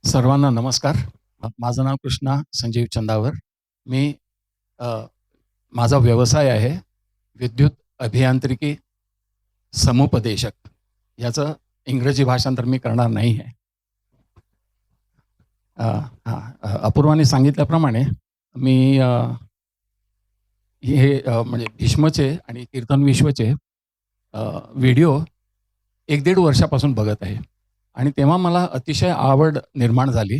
सर्वांना नमस्कार. माझं नाव कृष्णा संजीव चंदावर. मी अ, माझा व्यवसाय आहे विद्युत अभियांत्रिकी समुपदेशक. याचं इंग्रजी भाषांतर मी करणार नाही आहे. अपूर्वाने सांगितल्याप्रमाणे मी हे म्हणजे भीष्मचे आणि कीर्तन विश्वचे व्हिडिओ 1-1.5 वर्षापासून बघत आहे आणि तेव्हा मला अतिशय आवड निर्माण झाली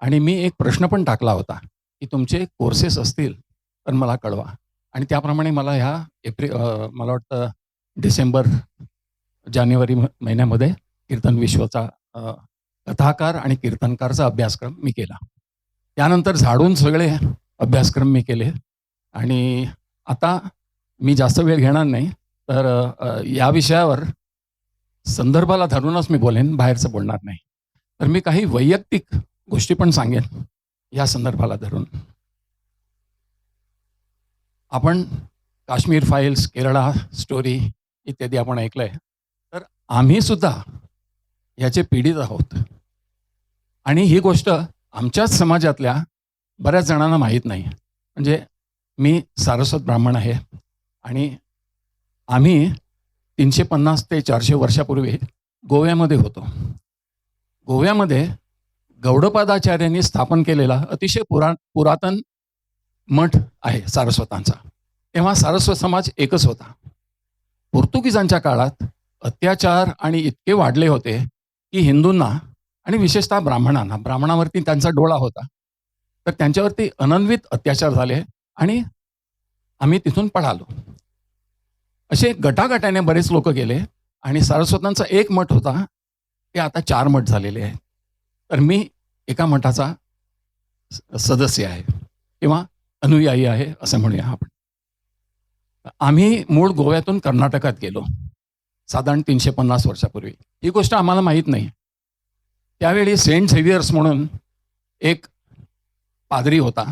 आणि मी एक प्रश्न पण टाकला होता, की तुमचे कोर्सेस असतील तर मला कळवा. आणि त्याप्रमाणे मला ह्या मला वाटतं डिसेंबर, जानेवारी महिन्यामध्ये कीर्तन विश्वचा कथाकार आणि कीर्तनकारचा अभ्यासक्रम मी केला. त्यानंतर झाडून सगळे अभ्यासक्रम मी केले आणि आता मी जास्त वेळ घेणार नाही. तर या विषयावर संदर्भाला धरूनच मी बोलेन, बाहेरचं बोलणार नाही. तर मी काही वैयक्तिक गोष्टी पण सांगेन या संदर्भाला धरून. आपण काश्मीर फाईल्स, केरळा स्टोरी इत्यादी आपण ऐकलंय. तर आम्ही सुद्धा याचे पीडित आहोत आणि ही गोष्ट आमच्याच समाजातल्या बऱ्याच जणांना माहीत नाही. म्हणजे मी सारस्वत ब्राह्मण आहे आणि आम्ही 350 ते 400 वर्षापूर्वी गोव्यामध्ये होतो. गोव्यामध्ये गौडपादाचार्यांनी स्थापन केलेला अतिशय पुरातन मठ आहे सारस्वतांचा. तेव्हा सारस्वत समाज एकच होता. पोर्तुगीजांच्या काळात अत्याचार आणि इतके वाढले होते की हिंदूंना आणि विशेषतः ब्राह्मणावरती त्यांचा डोळा होता. तर त्यांच्यावरती अनन्वित अत्याचार झाले आणि आम्ही तिथून पळालो. असे गटागटाने बरेच लोक गेले आणि सारस्वतांचा एक मठ होता, ते आता 4 मठ झालेले आहेत. तर मी एका मठाचा सदस्य आहे किंवा अनुयायी आहे असं म्हणूया आपण. आम्ही मूळ गोव्यातून कर्नाटकात गेलो साधारण 350 वर्षापूर्वी. ही गोष्ट आम्हाला माहीत नाही. त्यावेळी सेंट झेवियर्स म्हणून एक पादरी होता.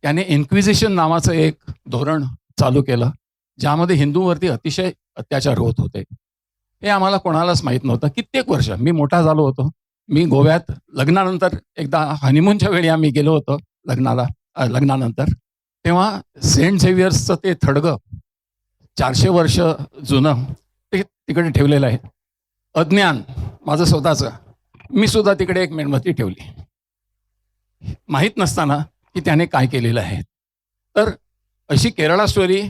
त्याने इन्क्विजिशन नावाचं एक धोरण चालू केलं, ज्यामध्ये हिंदूंवरती अतिशय अत्याचार होत होते. हे आम्हाला कोणालाच माहीत नव्हतं. कित्येक वर्ष मी मोठा झालो होतो. मी गोव्यात लग्नानंतर एकदा हनीमूनच्या वेळी आम्ही गेलो होतो लग्नानंतर. तेव्हा सेंट झेवियर्सचं ते थडगं 400 वर्ष जुनं ते तिकडे ठेवलेलं आहे. अज्ञान माझं स्वतःचं, मी सुद्धा तिकडे एक मेणबत्ती ठेवली, माहीत नसताना की त्याने काय केलेलं आहे. तर अशी केरळा स्टोरी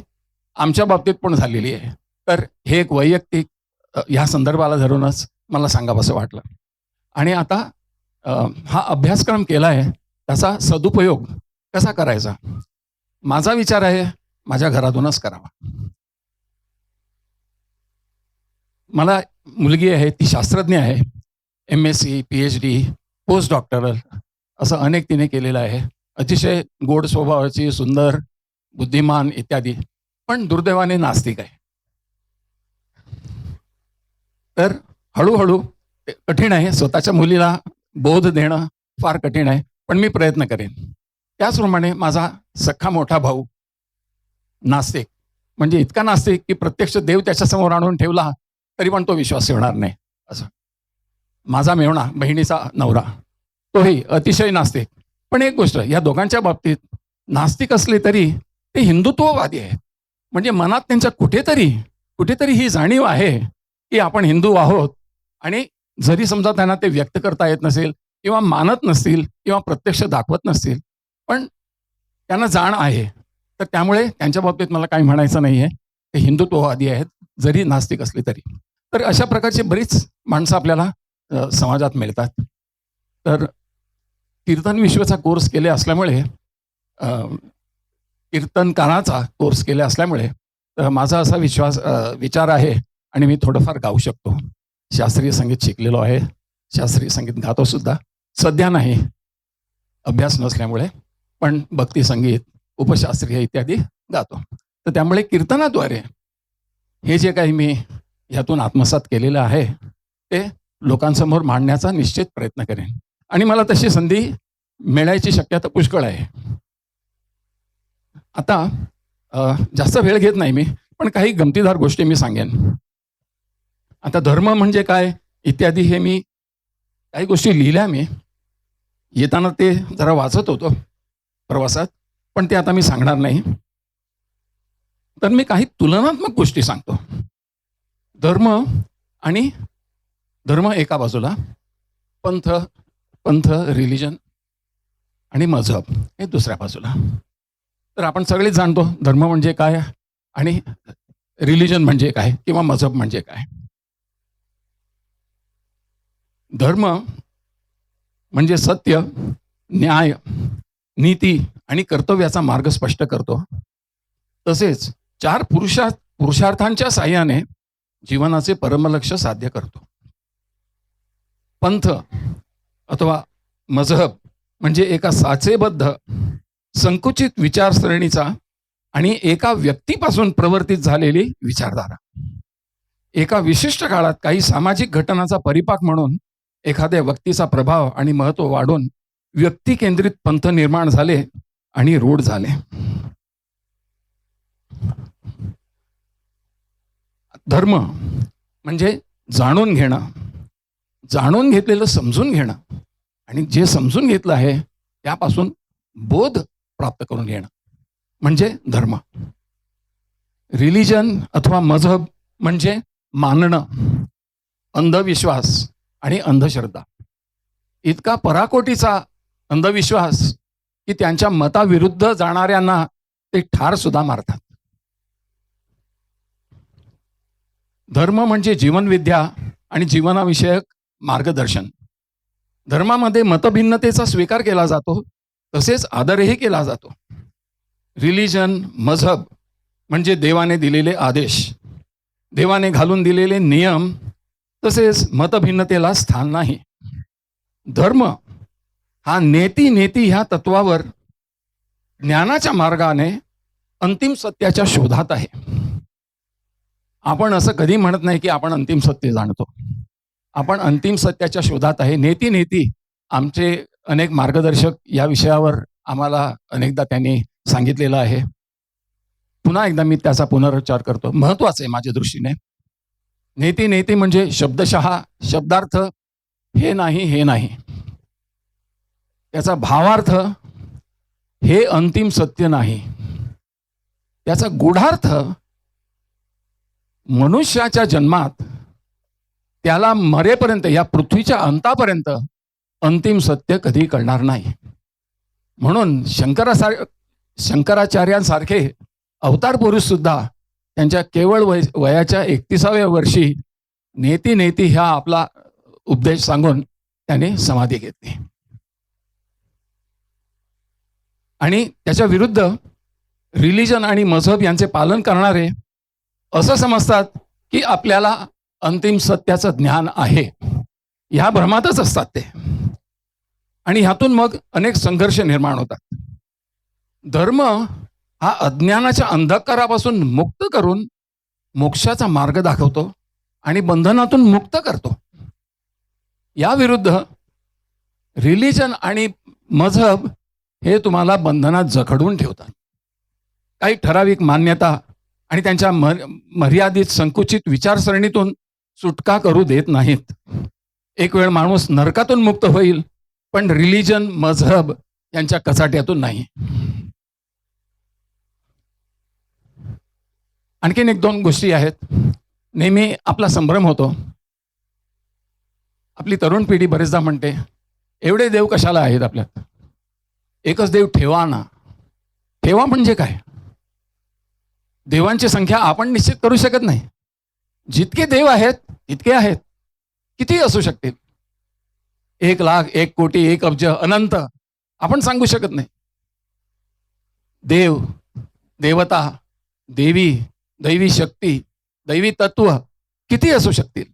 आमच्या बाबतीत पण झालेली आहे. तर हे एक वैयक्तिक ह्या संदर्भाला धरूनच मला सांगावंसं वाटलं. आणि आता हा अभ्यासक्रम केला आहे, त्याचा सदुपयोग कसा करायचा माझा विचार आहे माझ्या घरातूनच करावा. मला मुलगी आहे, ती शास्त्रज्ञ आहे. MSc, PhD, पोस्ट डॉक्टरल असं अनेक तिने केलेलं आहे. अतिशय गोड स्वभावाची, सुंदर, बुद्धिमान इत्यादी. पण दुर्दैवाने नास्तिक आहे. तर हळूहळू कठीण आहे. स्वतःच्या मुलीला बोध देणं फार कठीण आहे, पण मी प्रयत्न करेन. त्याचप्रमाणे माझा सख्खा मोठा भाऊ नास्तिक, म्हणजे इतका नास्तिक की प्रत्यक्ष देव त्याच्यासमोर आणून ठेवला तरी पण तो विश्वास ठेवणार नाही असं. माझा मेवणा, बहिणीचा नवरा, तोही अतिशय नास्तिक. पण एक गोष्ट, या दोघांच्या बाबतीत नास्तिक असले तरी ते हिंदुत्ववादी आहेत. म्हणजे मनात त्यांच्या कुठेतरी ही जाणीव आहे की आपण हिंदू आहोत. आणि जरी समजा त्यांना ते व्यक्त करता येत नसेल किंवा मानत नसतील किंवा प्रत्यक्ष दाखवत नसतील, पण त्यांना जाण आहे. तर त्यामुळे त्यांच्या बाबतीत मला काही म्हणायचं नाही आहे. ते हिंदुत्ववादी आहेत जरी नास्तिक असले तरी. तर अशा प्रकारची बरीच माणसं आपल्याला समाजात मिळतात. तर कीर्तन विश्वचा कोर्स केले असल्यामुळे, कीर्तनकाराचा कोर्स केले असल्यामुळे माझा असा विचार आहे आणि मी थोडंफार गाऊ शकतो. शास्त्रीय संगीत शिकलेलो आहे, शास्त्रीय संगीत गातो सुद्धा. सध्या नाही, अभ्यास नसल्यामुळे, पण भक्ती संगीत, उपशास्त्रीय इत्यादी गातो. तर त्यामुळे कीर्तनाद्वारे हे जे काही मी ह्यातून आत्मसात केलेलं आहे ते लोकांसमोर मांडण्याचा निश्चित प्रयत्न करेन. आणि मला तशी संधी मिळायची शक्यता पुष्कळ आहे. आता जास्त वेळ घेत नाही मी, पण काही गमतीदार गोष्टी मी सांगेन. आता धर्म म्हणजे काय इत्यादी हे मी काही गोष्टी लिहिल्या मी. येताना ते जरा वाचत होतो प्रवासात, पण ते आता मी सांगणार नाही. तर मी काही तुलनात्मक गोष्टी सांगतो. धर्म आणि धर्म एका बाजूला, पंथ पंथ रिलिजन आणि मजहब हे दुसऱ्या बाजूला. तर आपण सगळेच जाणतो धर्म म्हणजे काय आणि रिलिजन म्हणजे काय किंवा मजहब म्हणजे काय. धर्म म्हणजे सत्य, न्याय, नीती आणि कर्तव्याचा मार्ग स्पष्ट करतो. तसेच चार पुरुषार्थांच्या साह्याने जीवनाचे परमलक्ष्य साध्य करतो. पंथ अथवा मजहब म्हणजे एका साचेबद्ध संकुचित विचारसरणीचा आणि एका व्यक्तीपासून प्रवर्तित झालेली विचारधारा. एका विशिष्ट काळात काही सामाजिक घटनांचा परिपाक म्हणून एखाद्या व्यक्तीचा प्रभाव आणि महत्त्व वाढून व्यक्ती केंद्रित पंथ निर्माण झाले आणि रूढ झाले. धर्म म्हणजे जाणून घेणं, जाणून घेतलेलं समजून घेणं आणि जे समजून घेतलं आहे त्यापासून बोध प्राप्त करून घेणं म्हणजे धर्म. रिलिजन अथवा मजहब म्हणजे मानणं, अंधविश्वास आणि अंधश्रद्धा. इतका पराकोटीचा अंधविश्वास की त्यांच्या मताविरुद्ध जाणाऱ्यांना ते ठार सुद्धा मारतात. धर्म म्हणजे जीवनविद्या आणि जीवनाविषयक मार्गदर्शन. धर्मामध्ये मतभिन्नतेचा स्वीकार केला जातो, तसेच आदरही केला जातो. रिलिजन मजहब म्हणजे देवाने दिलेले आदेश, देवाने घालून दिलेले नियम, तसेच मतभिन्नतेला स्थान नाही. धर्म हा नेती नेती ह्या तत्वावर ज्ञानाच्या मार्गाने अंतिम सत्याच्या शोधात आहे. आपण असं कधी म्हणत नाही की आपण अंतिम सत्य जाणतो. आपण अंतिम सत्याच्या शोधात आहे. नेती नेती आमचे अनेक मार्गदर्शक या विषयावर आम्हाला अनेकदा त्यांनी सांगितलेलं आहे. पुन्हा एकदा मी त्याचा पुनरुच्चार करतो, महत्वाचं आहे माझ्या दृष्टीने. नेती नेती म्हणजे शब्दशः शब्दार्थ हे नाही हे नाही, त्याचा भावार्थ हे अंतिम सत्य नाही, त्याचा गूढार्थ मनुष्याच्या जन्मात त्याला मरेपर्यंत या पृथ्वीच्या अंतापर्यंत अंतिम सत्य कधी कळणार नाही. म्हणून शंकराचार्यांसारखे अवतार पुरुष सुद्धा त्यांच्या केवळ वयाच्या 31व्या वर्षी नेती नेती ह्या आपला उपदेश सांगून त्याने समाधी घेतली. आणि त्याच्या विरुद्ध रिलिजन आणि मजहब यांचे पालन करणारे असं समजतात की आपल्याला अंतिम सत्याचं ज्ञान आहे, ह्या भ्रमातच असतात ते, आणि ह्यातून मग अनेक संघर्ष निर्माण होतात. धर्म हा अज्ञानाच्या अंधकारापासून मुक्त करून मोक्षाचा मार्ग दाखवतो आणि बंधनातून मुक्त करतो. या विरुद्ध रिलिजन आणि मजहब हे तुम्हाला बंधनात जखडून ठेवतात. काही ठराविक मान्यता आणि त्यांच्या मर्यादित संकुचित विचारसरणीतून सुटका करू देत नाहीत. एक वेळ माणूस नरकातून मुक्त होईल, पण रिलिजन मजहब यांच्या कचाट्यातून नाही. आणखीन एक दोन गोष्टी आहेत. नेहमी आपला संभ्रम होतो. आपली तरुण पिढी बरेचदा म्हणते, एवढे देव कशाला आहेत आपल्यात, एकच देव ठेवा ना. ठेवा म्हणजे काय? देवांची संख्या आपण निश्चित करू शकत नाही. जितके देव आहेत तितके आहेत, किती असू शकतील. 1,00,000, 1,00,00,000, 1,000,000, अनंत आपण सांगू शकत नाही. देव, देवता, देवी, दैवी शक्ती, दैवी तत्व किती असू शकतील.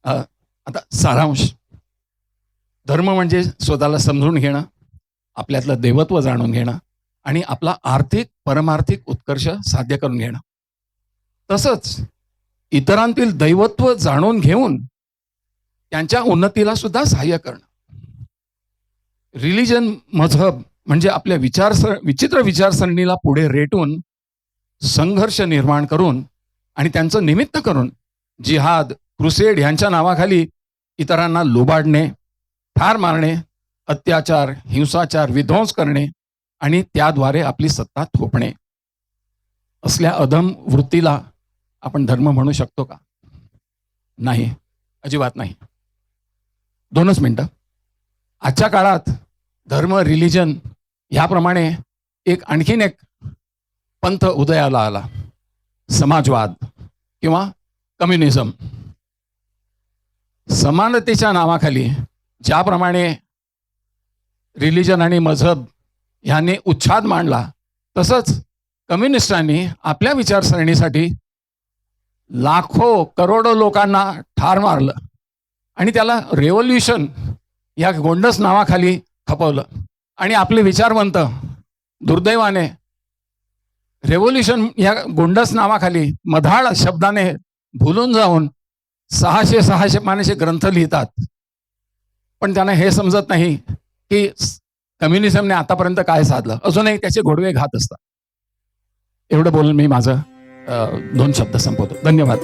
आता सारांश. धर्म म्हणजे स्वतःला समजून घेणं, आपल्यातलं देवत्व जाणून घेणं आणि आपला आर्थिक परमार्थिक उत्कर्ष साध्य करून घेणं. तसंच इतरांतील दैवत्व जाणून घेऊन त्यांच्या उन्नतीला सुद्धा सहाय्य करणं. रिलिजन मजहब म्हणजे आपल्या विचित्र विचारसरणीला पुढे रेटून संघर्ष निर्माण करून आणि त्यांचं निमित्त करून जिहाद, क्रुसेड यांच्या नावाखाली इतरांना लुबाडणे, ठार मारणे, अत्याचार, हिंसाचार, विध्वंस करणे आणि त्याद्वारे आपली सत्ता थोपणे असल्या अधम वृत्तीला आपण धर्म म्हणू शकतो का? नाही, अजिबात नाही. 2च मिनिटं. आजच्या काळात धर्म, रिलिजन ह्याप्रमाणे आणखीन एक पंथ उदयाला आला, समाजवाद किंवा कम्युनिझम. समानतेच्या नावाखाली ज्याप्रमाणे रिलिजन आणि मजहब ह्याने उच्छाद मांडला, तसंच कम्युनिस्टांनी आपल्या विचारसरणीसाठी लाखो करोडो लोकांना ठार मारलं आणि त्याला रेव्होल्युशन या गोंडस नावाखाली खपवलं. आणि आपले विचारवंत दुर्दैवाने रेव्होल्युशन या गोंडस नावाखाली मधाळ शब्दाने भुलून जाऊन 600 पानाचे ग्रंथ लिहितात. पण त्यांना हे समजत नाही की कम्युनिझमने आतापर्यंत काय साधलं. अजूनही त्याचे गोडवे घात असतात. एवढं बोलून मी माझं 2 शब्द संपवतो. धन्यवाद.